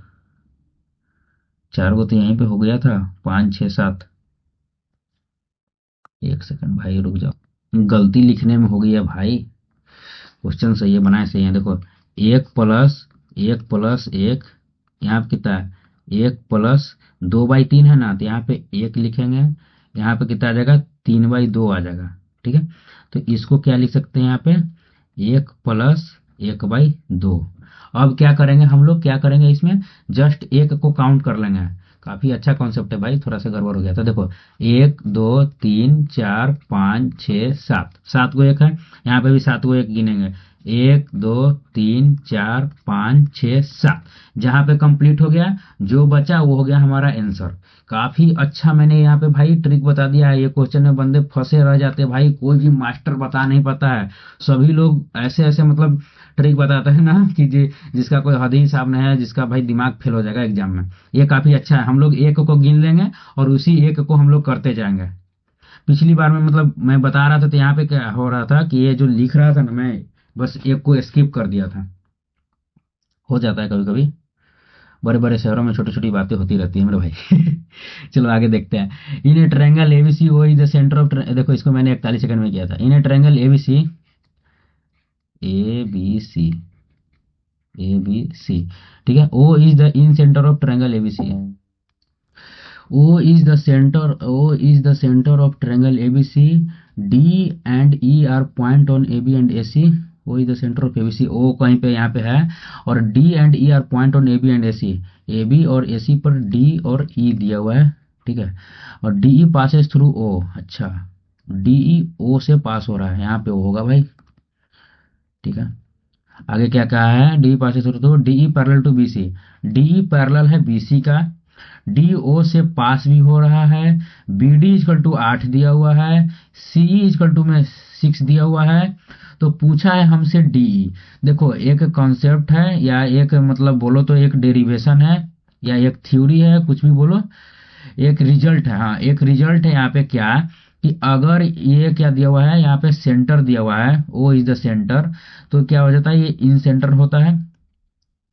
S1: 4 को तो यहीं पे हो गया था, 5 6 7, एक सेकंड भाई रुक जाओ, गलती लिखने में हो गई है भाई, क्वेश्चन सही है बनाए सही है। देखो 1 प्लस 1 यहाँ पे कितना है 1 प्लस 2/3 है ना, तो यहाँ पे 1 लिखेंगे, यहाँ पे कितना आ जाएगा 3/2 आ जाएगा, ठीक है। तो इसको क्या लिख सकते हैं यहाँ पे 1 प्लस 1/2। अब क्या करेंगे हम लोग, क्या करेंगे इसमें जस्ट 1 को काउंट कर लेंगे। काफी अच्छा कॉन्सेप्ट है भाई, थोड़ा सा गड़बड़ हो गया था। देखो 1 2 3 4 5 6 7, 7 को 1 है, यहाँ पे भी 7 को 1 गिनेंगे, 1 2 3 4 5 6 7, जहां पे कंप्लीट हो गया जो बचा वो हो गया हमारा आंसर। काफी अच्छा मैंने यहाँ पे भाई ट्रिक बता दिया है, ये क्वेश्चन में बंदे फंसे रह जाते हैं भाई, कोई भी मास्टर बता नहीं पाता है, सभी लोग ऐसे ऐसे मतलब ट्रिक बताते हैं ना कि जिसका कोई हद ही हिसाब नहीं है, जिसका भाई दिमाग फेल हो जाएगा एग्जाम में। ये काफी अच्छा है, हम लोग 1 को गिन लेंगे और उसी 1 को हम लोग करते जाएंगे। पिछली बार में मतलब मैं बता रहा था तो यहाँ पे क्या हो रहा था कि ये जो लिख रहा था ना मैं बस 1 को स्किप कर दिया था, हो जाता है कभी कभी, बड़े बड़े शहरों में छोटी छोटी बातें होती रहती है मेरे भाई। चलो आगे देखते हैं। In a triangle ABC O is the centre of, देखो इसको मैंने 41 सेकंड में किया था। In a triangle ABC ABC ABC, ठीक है, O is the incentre of triangle ABC, O is the center of triangle ABC. D and E are point on AB and AC. O is the centre of ABC, O कहीं पे यहाँ पे है, और D and E are point on AB and AC, AB और AC पर D और E दिया हुआ है, ठीक है, और डीई पासेस थ्रू ओ, अच्छा डीई ओ से पास हो रहा है, यहाँ पे ओ होगा भाई, ठीक है। आगे क्या कहा है, डी पासेस थ्रू, तो DE parallel to BC, DE parallel है बीसी का, डी ओ से पास भी हो रहा है, बी डी इजकल टू 8 दिया हुआ है, सी इजकल टू में 6 दिया हुआ है, तो पूछा है हमसे डीई। देखो एक कॉन्सेप्ट है या एक मतलब बोलो तो एक डेरिवेशन है या एक थ्योरी है, कुछ भी बोलो, एक रिजल्ट है, हाँ एक रिजल्ट है यहाँ पे क्या, कि अगर ये क्या दिया हुआ है यहाँ पे सेंटर दिया हुआ है, ओ इज द सेंटर, तो क्या हो जाता है, ये इन सेंटर होता है,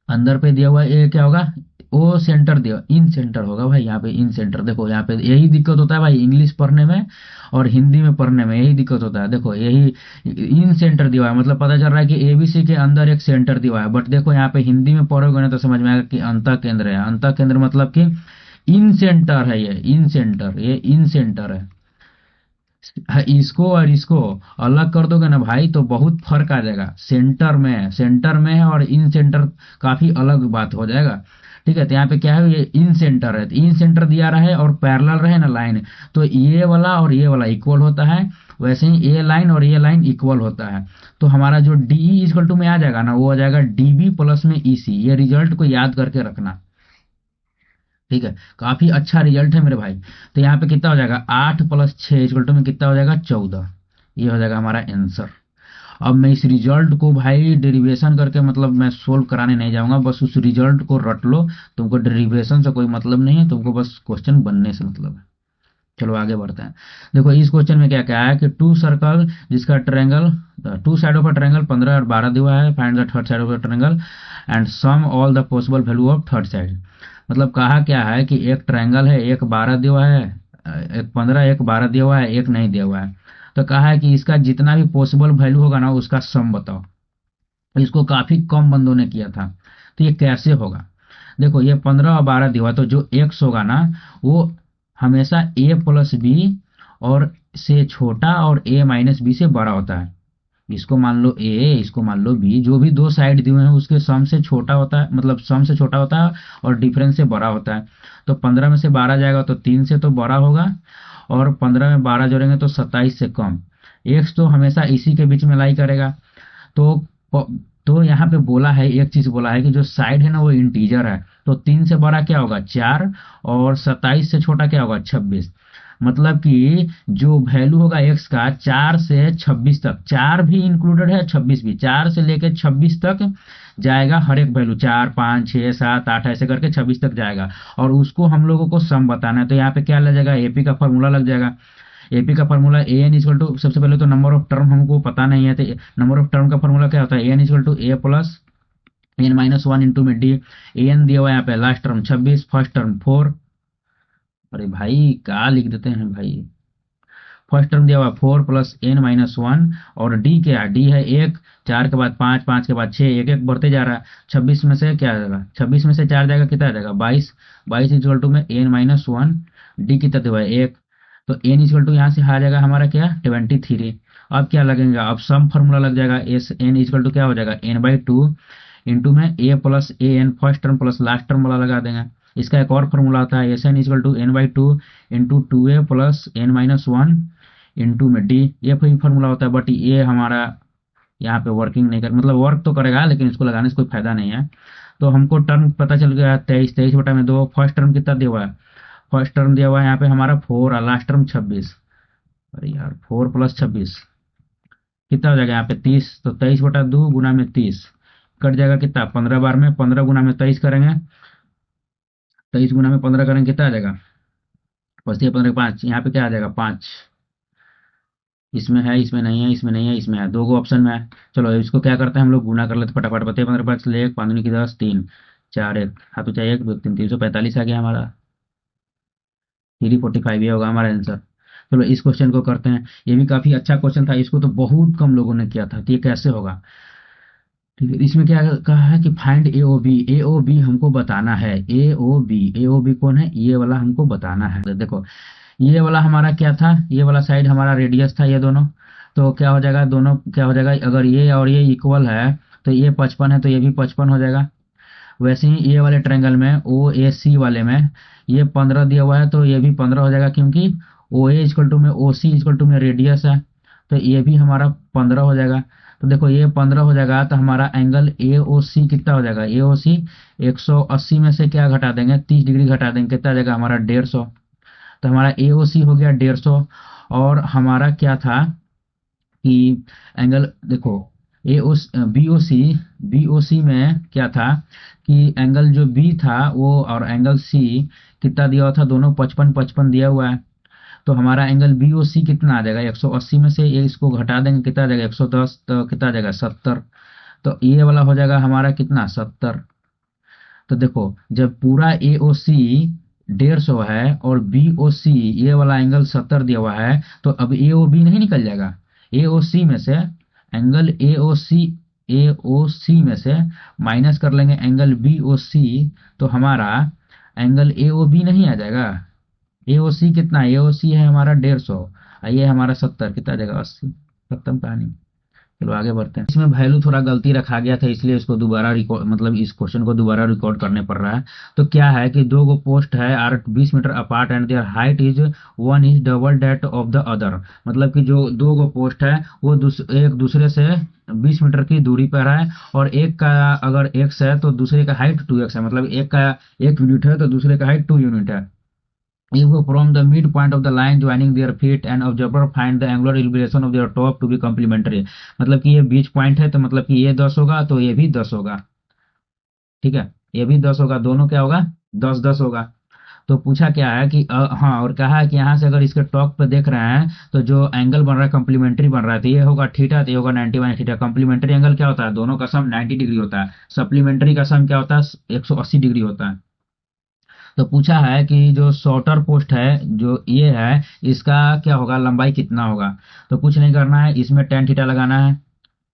S1: अंदर पे दिया हुआ है ये क्या होगा, ओ सेंटर दिया, इन सेंटर होगा भाई, यहाँ पे इन सेंटर। देखो यहाँ पे यही दिक्कत होता है भाई इंग्लिश पढ़ने में और हिंदी में पढ़ने में, यही दिक्कत होता है। देखो यही इन सेंटर दिया हुआ है, मतलब पता चल रहा है कि एबीसी के अंदर एक सेंटर दिया हुआ है, बट देखो यहाँ पे हिंदी में पढ़ोगे ना तो समझ में आएगा कि अंतः केंद्र है, अंतः केंद्र मतलब कि इन सेंटर है, ये इन सेंटर, ये इन सेंटर है। हाँ, इसको और इसको अलग कर दोगे ना भाई तो बहुत फर्क आ जाएगा, सेंटर में है और इन सेंटर काफी अलग बात हो जाएगा, ठीक है। तो यहाँ पे क्या है, ये इन सेंटर है, तो इन सेंटर दिया रहे और पैरेलल रहे ना लाइन, तो ये वाला और ये वाला इक्वल होता है, वैसे ही ये लाइन और ये लाइन इक्वल होता है, तो हमारा जो डीई इक्वल टू में आ जाएगा ना, वो आ जाएगा डीबी प्लस में ईसी, ये रिजल्ट को याद करके रखना, ठीक है। काफी अच्छा रिजल्ट है मेरे भाई। तो यहाँ पे कितना हो जाएगा, 8 प्लस 6 इक्वल टू में कितना हो जाएगा, 14, ये हो जाएगा हमारा आंसर। अब मैं इस रिजल्ट को भाई डेरिवेशन करके मतलब मैं सोल्व कराने नहीं जाऊंगा, बस उस रिजल्ट को रट लो, तुमको डेरिवेशन से कोई मतलब नहीं है, तुमको बस क्वेश्चन बनने से मतलब है। चलो आगे बढ़ते हैं। देखो इस क्वेश्चन में क्या क्या है कि टू सर्कल जिसका triangle, two side of a triangle 15 और 12 दिया हुआ है, find the third side of the triangle and sum all the possible value of third side. मतलब कहा क्या है कि एक ट्रायंगल है, एक 12 दिया हुआ है, एक 15 एक 12 दिया हुआ है, एक नहीं दिया हुआ है, तो कहा है कि इसका जितना भी पॉसिबल वैल्यू होगा ना उसका सम बताओ। इसको काफी कम बंदों ने किया था, तो ये कैसे होगा। देखो ये 15 और 12 दिया हुआ, तो जो एक्स होगा ना वो हमेशा ए प्लस बी और से छोटा और ए माइनस बी से बड़ा होता है। इसको मान लो ए, इसको मान लो बी, जो भी दो साइड दिए हुए हैं उसके सम से छोटा होता है, मतलब सम से छोटा होता है और डिफरेंस से बड़ा होता है। तो 15 में से 12 जाएगा तो 3 से तो बड़ा होगा, और 15 में 12 जोड़ेंगे तो 27 से कम। एक्स तो हमेशा इसी के बीच में लाई करेगा। तो तो यहाँ पे बोला है, एक चीज बोला है कि जो साइड है ना वो इंटीजर है, तो 3 से बड़ा क्या होगा 4, और 27 से छोटा क्या होगा 26। मतलब कि जो वैल्यू होगा एक्स का 4 से 26 तक, 4 भी इंक्लूडेड है 26 भी, 4 से लेकर 26 तक जाएगा हर एक वैल्यू, 4 5 6 7 8 ऐसे करके 26 तक जाएगा, और उसको हम लोगों को सम बताना है। तो यहाँ पे क्या लग जाएगा, एपी का फॉर्मूला लग जाएगा। एपी का formula A N equal to, सबसे पहले तो नंबर ऑफ टर्म हमको पता नहीं है, तो नंबर ऑफ टर्म का फॉर्मूला क्या होता है, A N equal to A plus N minus 1 into में डी। ए एन दिया हुआ है यहाँ पे, लास्ट टर्म 26, फर्स्ट टर्म 4, अरे भाई क्या लिख देते हैं भाई, फर्स्ट टर्म दिया हुआ 4 प्लस एन माइनस 1, और डी क्या है, डी है 1, 4 के बाद 5, 5 के बाद 6, एक एक बढ़ते जा रहा है। 26 में से क्या आ जाएगा, 26 में से 4 जाएगा कितना आ जाएगा 22, 22 इक्वल टू में एन माइनस 1, डी कितना दिया हुआ है 1, तो एन इक्वल टू यहाँ से आ जाएगा हमारा क्या 23। अब क्या लगेगा, अब सम फॉर्मूला लग जाएगा, एस एन इक्वल टू क्या हो जाएगा n/2 इंटू में A plus A N first term plus last term वाला लगा देंगे। इसका एक और फॉर्मूला आता है, S N equal to n/2 into 2a plus N minus 1 into में डी, ये कोई फॉर्मूला होता है, बट ये हमारा यहाँ पे वर्किंग नहीं कर, मतलब वर्क तो करेगा लेकिन इसको लगाने से कोई फायदा नहीं है। तो हमको टर्म पता चल गया 23, 23/2, फर्स्ट टर्म कितना दिया हुआ है, फर्स्ट टर्म दिया हुआ है यहाँ पे हमारा 4 और लास्ट टर्म 26, अरे यार 4 प्लस 26 कितना हो जाएगा यहाँ पे 30, तो 23/2 गुना में 30 कट जाएगा कितना 15 बार में, 15 गुना में 23 करेंगे, 23 गुना में 15 करेंगे कितना आ जाएगा, 25 15 5, यहाँ पे क्या आ जाएगा 5, इसमें है इसमें नहीं है, इसमें नहीं है इसमें है, दो गो ऑप्शन में है। चलो इसको क्या करते हैं हम लोग गुना कर लेते फटाफट, 25 15 5 ले 1 5 की 10 3 4 1 हाथ चाहिए 1 2 3 345 आ गया हमारा, 345 ये होगा हमारा आंसर। चलो इस क्वेश्चन को करते हैं, ये भी काफी अच्छा क्वेश्चन था, इसको तो बहुत कम लोगों ने किया था, तो ये कैसे होगा। ठीक है, इसमें क्या कहा है कि फाइंड ए ओ बी, ए ओ बी हमको बताना है, ए ओ बी, ए ओ बी कौन है, ये वाला हमको बताना है। देखो ये वाला हमारा क्या था, ये वाला साइड हमारा रेडियस था ये दोनों, तो क्या हो जाएगा, दोनों क्या हो जाएगा, अगर ये और ये इक्वल है तो ये 55 है तो ये भी 55 हो जाएगा। वैसे ही ये वाले ट्रायंगल में ओ ए सी वाले में ये 15 दिया हुआ है तो ये भी 15 हो जाएगा, क्योंकि ओ ए इक्वल टू में ओ सी इक्वल टू में रेडियस है, तो ये भी हमारा 15 हो जाएगा। तो देखो ये 15 हो जाएगा तो हमारा एंगल ए ओ सी कितना हो जाएगा, ए ओ सी 180 में से क्या घटा देंगे, 30 डिग्री घटा देंगे, कितना आ जाएगा हमारा 150। तो हमारा ए ओ सी हो गया 150। और हमारा क्या था कि एंगल देखो ए ओ बी ओ सी में क्या था कि एंगल जो बी था वो और एंगल सी कितना दिया हुआ था, दोनों 55 55 दिया हुआ है। तो हमारा एंगल बी ओ सी कितना आ जाएगा, 180 में से ये इसको घटा देंगे, कितना आ जाएगा 110, तो कितना आ जाएगा 70। तो ये वाला हो जाएगा हमारा कितना 70। तो देखो जब पूरा ए ओ सी 150 है और बी ओ सी ये वाला एंगल 70 दिया हुआ है, तो अब ए ओ बी नहीं निकल जाएगा, ए ओ सी में से एंगल ए ओ सी में से माइनस कर लेंगे एंगल बी ओ सी, तो हमारा एंगल ए ओ बी नहीं आ जाएगा। ए ओ सी कितना, ए ओ सी है हमारा 150, ये हमारा 70, कितना आ जाएगा 80। खत्म कहानी। चलो आगे बढ़ते हैं। इसमें वैल्यू थोड़ा गलती रखा गया था, इसलिए इसको दोबारा रिकॉर्ड, मतलब इस क्वेश्चन को दोबारा रिकॉर्ड करने पड़ रहा है। तो क्या है कि दो गो पोस्ट है are 20 metre apart and their height is one is double that of the other. मतलब कि जो दो गो पोस्ट है वो एक दूसरे से 20 मीटर की दूरी पर है, और एक का अगर x है तो दूसरे का हाइट 2x है, मतलब एक का 1 यूनिट है तो दूसरे का हाइट 2 यूनिट है। If from the midpoint of the line joining their feet and observer find the angular elevation of their top to be complementary। मतलब कि ये बीच पॉइंट है तो मतलब कि ये 10 होगा तो ये भी 10 होगा, ठीक है, ये भी 10 होगा, दोनों क्या होगा 10 10 होगा। तो पूछा क्या है कि हाँ, और कहा है कि यहाँ से अगर इसके टॉप पे देख रहे हैं तो जो एंगल बन रहा है कम्प्लीमेंट्री बन रहा है, तो ये होगा थीटा, तो ये होगा 90 माइनस थीटा। कम्प्लीमेंट्री एंगल क्या होता है, दोनों का सम 90 डिग्री होता है, सप्लीमेंट्री का सम क्या होता है 180 डिग्री होता है। तो पूछा है कि जो शॉर्टर पोस्ट है जो ये है इसका क्या होगा, लंबाई कितना होगा। तो कुछ नहीं करना है, इसमें टेन थीटा लगाना है,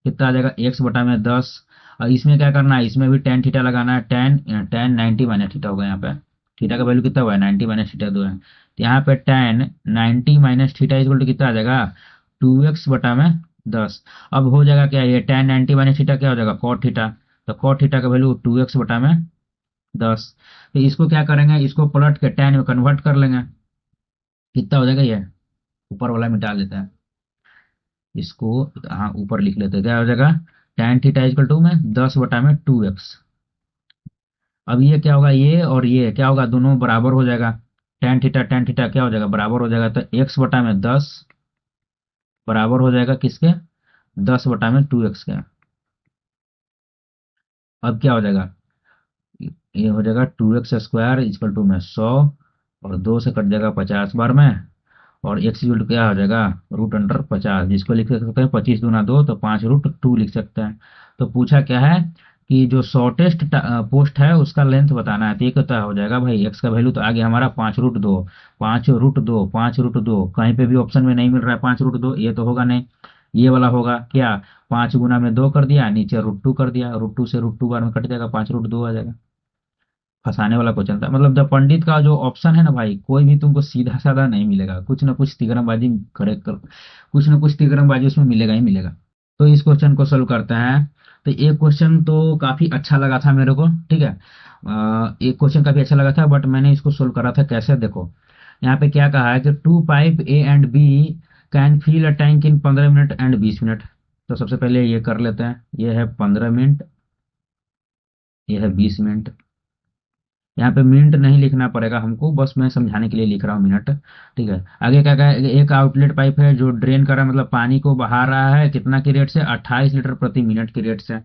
S1: कितना आ जाएगा एक्स बटा में 10। और इसमें क्या करना है, इसमें भी टेन थीटा लगाना है, टेन टेन 90 माइनस थीटा होगा। यहाँ पे थीटा का वैल्यू कितना हुआ है 90 माइनस थीटा 2 है, तो यहाँ पे tan 90 minus theta equal to कितना आ जाएगा 2x बटा में 10। अब हो जाएगा क्या, ये टेन 90 माइनस थीटा क्या हो जाएगा कॉट थीटा, तो कॉट थीटा का वैल्यू 2x बटा में 10। तो इसको क्या करेंगे, इसको पलट के टेन में कन्वर्ट कर लेंगे, कितना हो जाएगा, ये ऊपर वाला मिटा लेते हैं इसको, हाँ ऊपर लिख लेते हैं, क्या हो जाएगा टेन थीटा इक्वल टू में 10 बटा में 2x। अब ये क्या होगा, ये और ये क्या होगा, दोनों बराबर हो जाएगा, टेन थीटा क्या हो जाएगा बराबर हो जाएगा, तो x बटा में 10 बराबर हो जाएगा किसके, 10 बटा में 2x के। अब क्या हो जाएगा, ये हो जाएगा 2x² इक्वल टू में 100, और 2 से कट जाएगा 50 बार में, और एक्स इक्वल टू क्या हो जाएगा √50, जिसको लिख सकते हैं 25 दूना 2, तो 5√2 लिख सकते हैं। तो पूछा क्या है कि जो शॉर्टेस्ट पोस्ट है उसका लेंथ बताना है, तो ये कितना हो जाएगा भाई, एक्स का वैल्यू तो आगे हमारा 5√2, 5√2, 5√2, कहीं पे भी ऑप्शन में नहीं मिल रहा है 5√2, ये तो होगा नहीं, ये वाला होगा क्या, 5 गुना में 2 कर दिया, नीचे √2 कर दिया, √2 से √2 बार में कट जाएगा, 5√2 आ जाएगा। फंसाने वाला क्वेश्चन था, मतलब द पंडित का जो ऑप्शन है ना भाई, कोई भी तुमको सीधा साधा नहीं मिलेगा, कुछ ना कुछ तिगड़मबाजी करे कर, कुछ ना कुछ तिगड़मबाजी उसमें मिलेगा ही मिलेगा। तो इस क्वेश्चन को सोल्व करते हैं। तो ये क्वेश्चन तो काफी अच्छा लगा था मेरे को, ठीक है, ये क्वेश्चन काफी अच्छा लगा था, बट मैंने इसको सोल्व करा था कैसे, देखो यहाँ पे क्या कहा है कि two pipe A and B can fill a tank in 15 minute and 20 minute. तो सबसे पहले ये कर लेते हैं, ये है 15 मिनट, ये है 20 मिनट। यहाँ पे मिनट नहीं लिखना पड़ेगा हमको, बस मैं समझाने के लिए लिख रहा हूँ मिनट, ठीक है। आगे क्या क्या है, एक आउटलेट पाइप है जो ड्रेन कर रहा है, मतलब पानी को बहा रहा है, कितना की रेट से 28 लीटर प्रति मिनट की रेट से।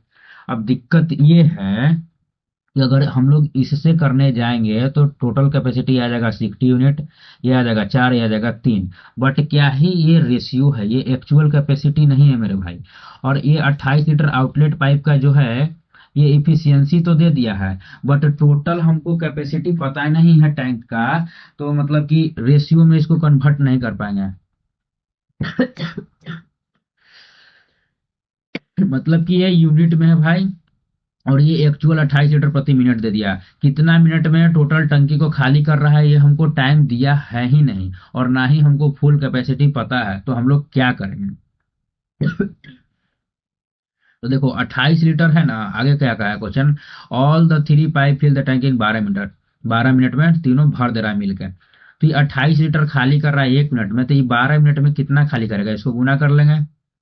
S1: अब दिक्कत ये है कि अगर हम लोग इससे करने जाएंगे तो टोटल कैपेसिटी आ जाएगा 60 यूनिट, ये आ जाएगा 4, ये आ जाएगा 3, बट क्या ही ये रेशियो है, ये एक्चुअल कैपेसिटी नहीं है मेरे भाई। और ये 28 लीटर आउटलेट पाइप का जो है ये इफिशियंसी तो दे दिया है, बट टोटल हमको कैपेसिटी पता ही नहीं है टैंक का, तो मतलब कि रेशियो में इसको कन्वर्ट नहीं कर पाएंगे। मतलब कि ये यूनिट में है भाई, और ये एक्चुअल 28 लीटर प्रति मिनट दे दिया, कितना मिनट में टोटल टंकी को खाली कर रहा है ये हमको टाइम दिया है ही नहीं, और ना ही हमको फुल कैपेसिटी पता है, तो हम लोग क्या करेंगे। तो देखो 28 लीटर है ना, आगे क्या कहा है question, all the three pipe fill the tank in 12 minute, 12 minute में तीनों भर दे रहा है मिलकर। तो ये 28 लीटर खाली कर रहा है 1 मिनट में, तो ये 12 मिनट में कितना खाली करेगा, इसको गुना कर लेंगे।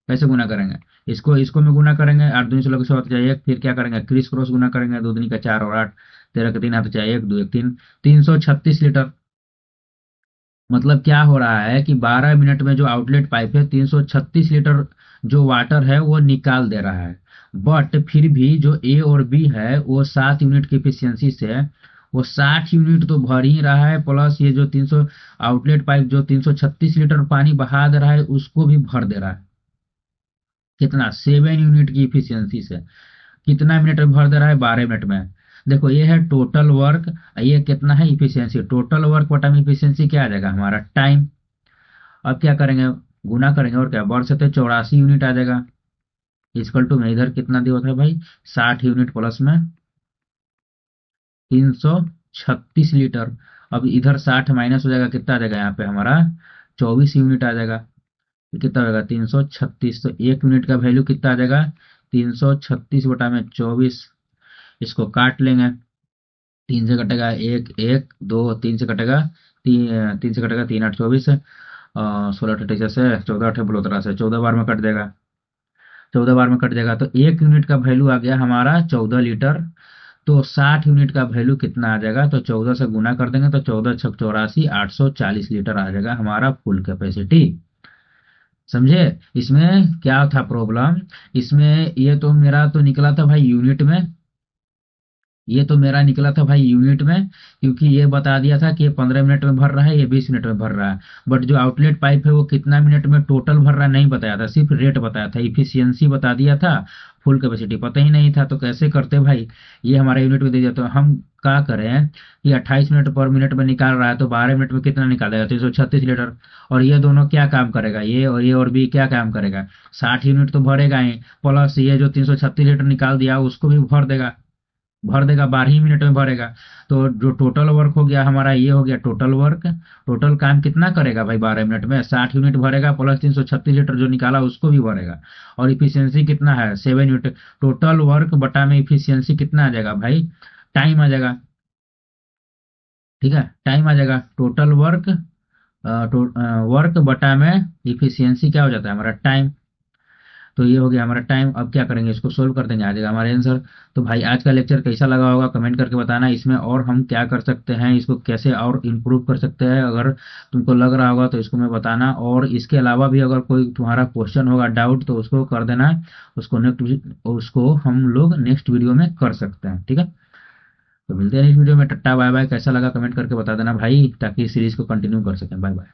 S1: कैसे गुना करेंगे, इसको इसको में गुना करेंगे, 8 दूनी 16 के 100 फिर क्या करेंगे, क्रिस क्रॉस गुना करेंगे, 2 दूनी का 4 और 8, 13 के 3 हाथ चाहे 1 2 1 3, 336 लीटर। मतलब क्या हो रहा है कि 12 मिनट में जो आउटलेट पाइप है 336 लीटर जो वाटर है वो निकाल दे रहा है। बट फिर भी जो ए और बी है वो 7 यूनिट की इफिशियंसी से वो 60 यूनिट तो भर ही रहा है, प्लस ये जो 300 आउटलेट पाइप जो 336 लीटर पानी बहा दे रहा है उसको भी भर दे रहा है। कितना, 7 यूनिट की इफिशियंसी से। कितना मिनट में भर दे रहा है, 12 मिनट में। देखो ये है टोटल वर्क, ये कितना है इफिशियंसी, टोटल वर्क बटा में इफिशियंसी क्या आ जाएगा हमारा, टाइम। अब क्या करेंगे, गुना करेंगे और क्या, वर्ष से 84 यूनिट आ जाएगा। इक्वल टू में इधर कितना दिया होता है भाई, 60 यूनिट प्लस में 336 लीटर। अब इधर 60 माइनस हो जाएगा, कितना आ जाएगा यहाँ पे हमारा, 24 यूनिट आ जाएगा। ये कितना होगा, 336। तो 1 यूनिट का वैल्यू कितना आ जाएगा, 336 बटा में 24। इसको काट लेंगे, 3 से कटेगा 1 1 2, 3 से कटेगा 3 से कटेगा 3 8 24, 16 8 से 14 8 से 14 बार में कट जाएगा, 14 बार में कट जाएगा। तो 1 यूनिट का वैल्यू आ गया हमारा 14 लीटर। तो 60 यूनिट का वैल्यू कितना आ जाएगा, तो 14 से गुना कर देंगे तो 14 6 84, 840 लीटर आ जाएगा हमारा फुल कैपेसिटी। समझे, इसमें क्या था प्रॉब्लम, इसमें ये तो मेरा तो निकला था भाई यूनिट में, ये तो मेरा निकला था भाई यूनिट में, क्योंकि ये बता दिया था कि ये 15 मिनट में भर रहा है, ये 20 मिनट में भर रहा है। बट जो आउटलेट पाइप है वो कितना मिनट में टोटल भर रहा है नहीं बताया था, सिर्फ रेट बताया था, इफिशियंसी बता दिया था, फुल कैपेसिटी पता ही नहीं था। तो कैसे करते भाई, ये हमारा यूनिट में दे दिया, तो हम क्या करें कि 28 मिनट पर मिनट में निकाल रहा है तो 12 मिनट में कितना निकालेगा, 336 लीटर। और ये दोनों क्या काम करेगा, ये और बी क्या काम करेगा, 60 यूनिट तो भरेगा ही, प्लस ये जो 336 लीटर निकाल दिया उसको भी भर देगा 12 ही मिनट में भरेगा। तो जो टोटल वर्क हो गया हमारा, ये हो गया टोटल वर्क। टोटल काम कितना करेगा भाई 12 मिनट में, 60 यूनिट भरेगा, प्लस 336 लीटर जो निकाला उसको भी भरेगा। और इफिशियंसी कितना है, 7 यूनिट। टोटल वर्क बटा में इफिशियंसी कितना आ जाएगा भाई, टाइम आ जाएगा। ठीक है, टाइम आ जाएगा, टोटल वर्क वर्क बटा में इफिशियंसी क्या हो जाता है हमारा, टाइम। तो ये हो गया हमारा टाइम। अब क्या करेंगे, इसको सोल्व कर देंगे, आ जाएगा हमारा आंसर। तो भाई आज का लेक्चर कैसा लगा होगा कमेंट करके बताना, इसमें और हम क्या कर सकते हैं, इसको कैसे और इम्प्रूव कर सकते हैं, अगर तुमको लग रहा होगा तो इसको मैं बताना। और इसके अलावा भी अगर कोई तुम्हारा क्वेश्चन होगा, डाउट, तो उसको कर देना, उसको हम लोग नेक्स्ट वीडियो में कर सकते हैं। ठीक है, तो मिलते हैं नेक्स्ट वीडियो में, टट्टा बाय बाय। कैसा लगा कमेंट करके बता देना भाई, ताकि इस सीरीज को कंटिन्यू कर सकें। Bye bye.